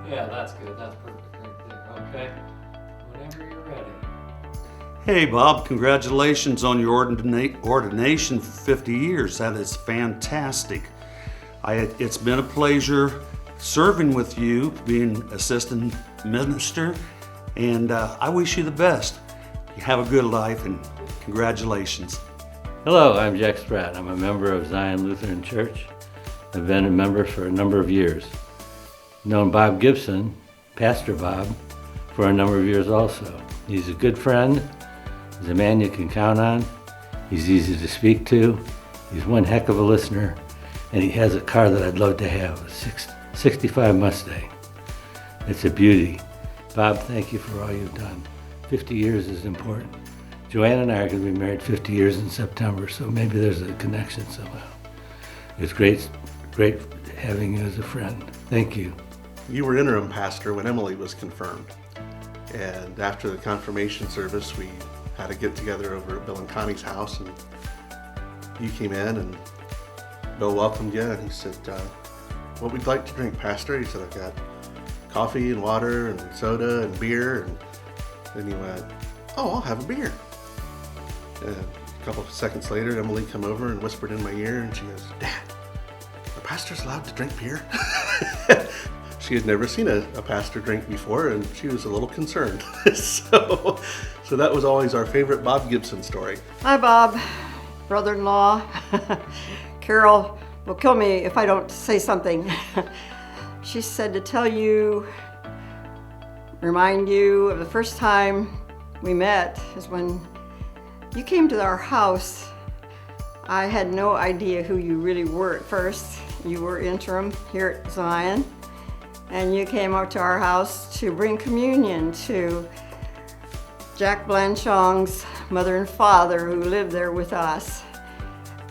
Yeah, that's good. That's perfect right there. Okay. Whenever you're ready. Hey Bob, congratulations on your ordination for 50 years. That is fantastic. It's been a pleasure serving with you, being assistant minister, and I wish you the best. You have a good life, and congratulations. Hello, I'm Jack Spratt. I'm a member of Zion Lutheran Church. I've been a member for a number of years. Known Bob Gibson, Pastor Bob, for a number of years also. He's a good friend. He's a man you can count on. He's easy to speak to. He's one heck of a listener. And he has a car that I'd love to have, a 65 Mustang. It's a beauty. Bob, thank you for all you've done. 50 years is important. Joanne and I are going to be married 50 years in September, so maybe there's a connection somehow. It's great having you as a friend. Thank you. You were interim pastor when Emily was confirmed. And after the confirmation service, we had a get together over at Bill and Connie's house, and you came in and Bill welcomed you, and he said, what would you like to drink, Pastor? He said, I've got coffee and water and soda and beer. And then he went, oh, I'll have a beer. And a couple of seconds later, Emily came over and whispered in my ear, and she goes, Dad, are pastors allowed to drink beer? She had never seen a pastor drink before, and she was a little concerned. So that was always our favorite Bob Gibson story. Hi, Bob, brother-in-law. Carol will kill me if I don't say something. She said to tell you, remind you of the first time we met is when you came to our house. I had no idea who you really were at first. You were interim here at Zion, and you came out to our house to bring communion to Jack Blanchong's mother and father who lived there with us.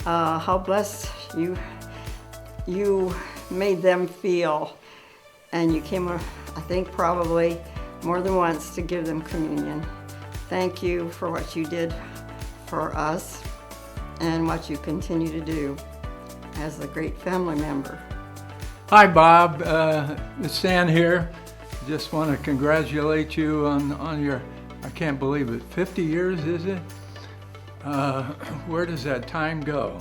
How blessed you made them feel. And you came, I think, probably more than once to give them communion. Thank you for what you did for us and what you continue to do as a great family member. Hi, Bob. It's Stan here. Just want to congratulate you on your, I can't believe it, 50 years, is it? Where does that time go?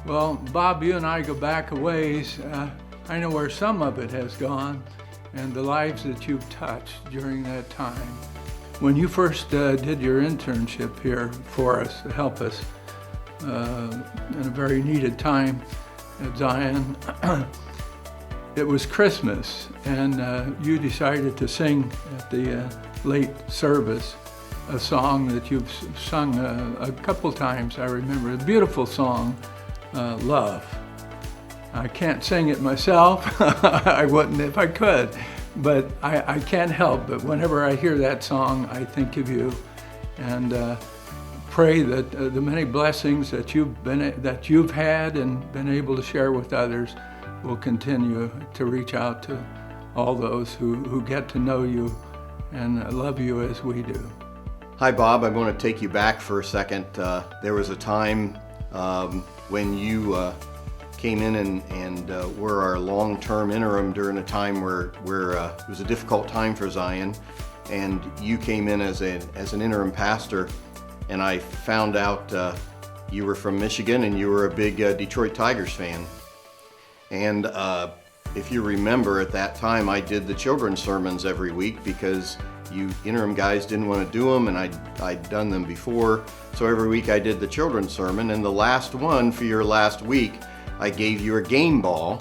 Well, Bob, you and I go back a ways. I know where some of it has gone and the lives that you've touched during that time. When you first did your internship here for us to help us in a very needed time at Zion, it was Christmas, and you decided to sing at the late service a song that you've sung a couple times, I remember. A beautiful song, Love. I can't sing it myself. I wouldn't if I could, but I can't help but whenever I hear that song, I think of you and pray that the many blessings that you've had and been able to share with others will continue to reach out to all those who get to know you and love you as we do. Hi, Bob. I want to take you back for a second. There was a time when you came in and were our long-term interim during a time where it was a difficult time for Zion, and you came in as an interim pastor, and I found out you were from Michigan and you were a big Detroit Tigers fan. And if you remember, at that time I did the children's sermons every week because you interim guys didn't want to do them, and I'd done them before. So every week I did the children's sermon, and the last one for your last week, I gave you a game ball,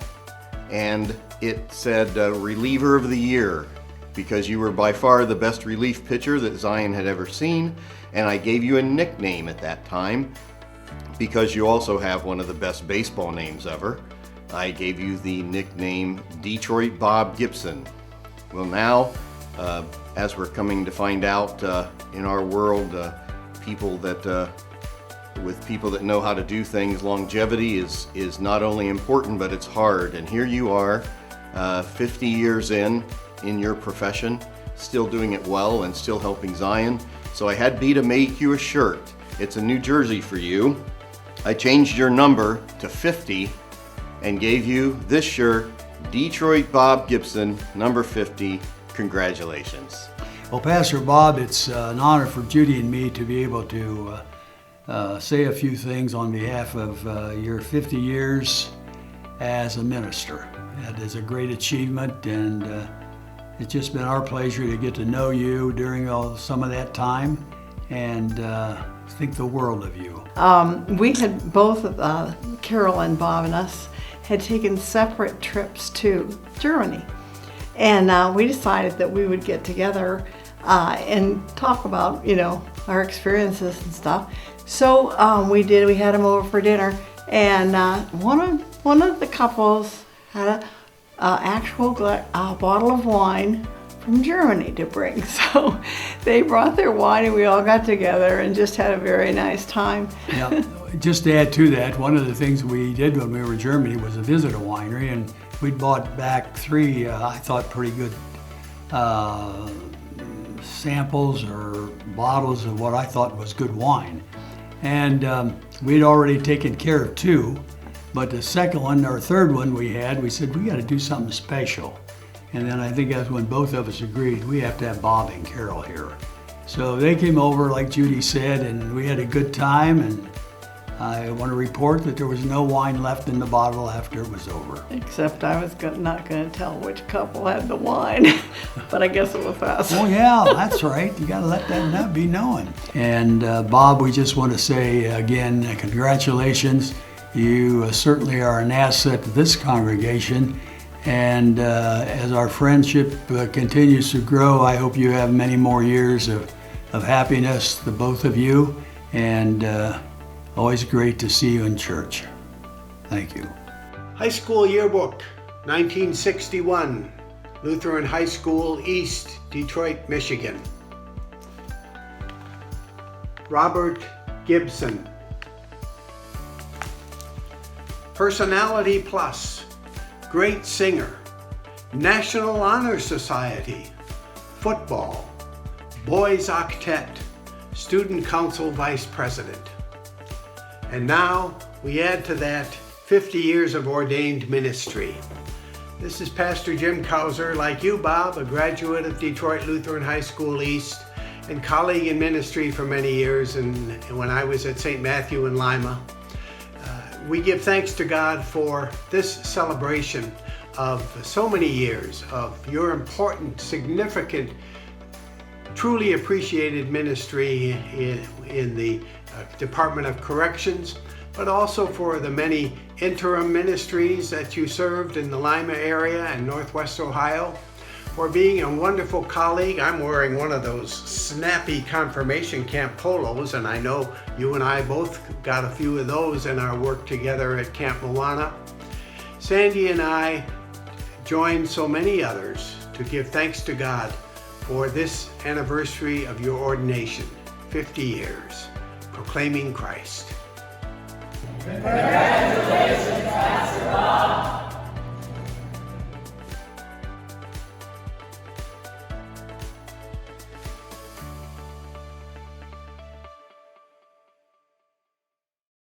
and it said reliever of the year, because you were by far the best relief pitcher that Zion had ever seen. And I gave you a nickname at that time because you also have one of the best baseball names ever. I gave you the nickname Detroit Bob Gibson. Well, now, as we're coming to find out in our world, with people that know how to do things, longevity is not only important, but it's hard. And here you are, 50 years in your profession, still doing it well and still helping Zion. So I had B to make you a shirt. It's a new jersey for you. I changed your number to 50 and gave you this shirt, Detroit Bob Gibson, number 50. Congratulations. Well, Pastor Bob, it's an honor for Judy and me to be able to say a few things on behalf of your 50 years as a minister. That is a great achievement, and it's just been our pleasure to get to know you during some of that time, and think the world of you. We had both, Carol and Bob and us, had taken separate trips to Germany. And we decided that we would get together and talk about, our experiences and stuff. So we did. We had them over for dinner, and one of the couples had a actual bottle of wine from Germany to bring. So they brought their wine, and we all got together and just had a very nice time. Yeah. Just to add to that, one of the things we did when we were in Germany was to visit a winery, and we bought back 3, I thought, pretty good samples or bottles of what I thought was good wine. And we'd already taken care of 2, but the second one or third one we said, we got to do something special. And then I think that's when both of us agreed we have to have Bob and Carol here. So they came over, like Judy said, and we had a good time, and I want to report that there was no wine left in the bottle after it was over. Except I was not going to tell which couple had the wine, but I guess it was us. Oh yeah, that's right. You got to let that be known. And Bob, we just want to say again, congratulations. You certainly are an asset to this congregation. And as our friendship continues to grow, I hope you have many more years of happiness, the both of you. And always great to see you in church. Thank you. High School Yearbook, 1961, Lutheran High School East, Detroit, Michigan. Robert Gibson. Personality Plus, great singer, National Honor Society, football, boys octet, student council vice president. And now we add to that 50 years of ordained ministry. This is Pastor Jim Kauser, like you, Bob, a graduate of Detroit Lutheran High School East and colleague in ministry for many years, and when I was at St. Matthew in Lima. We give thanks to God for this celebration of so many years of your important, significant, truly appreciated ministry in the Department of Corrections, but also for the many interim ministries that you served in the Lima area and Northwest Ohio, for being a wonderful colleague. I'm wearing one of those snappy confirmation camp polos, and I know you and I both got a few of those in our work together at Camp Moana. Sandy and I join so many others to give thanks to God for this anniversary of your ordination, 50 years, proclaiming Christ. Congratulations, Pastor Bob.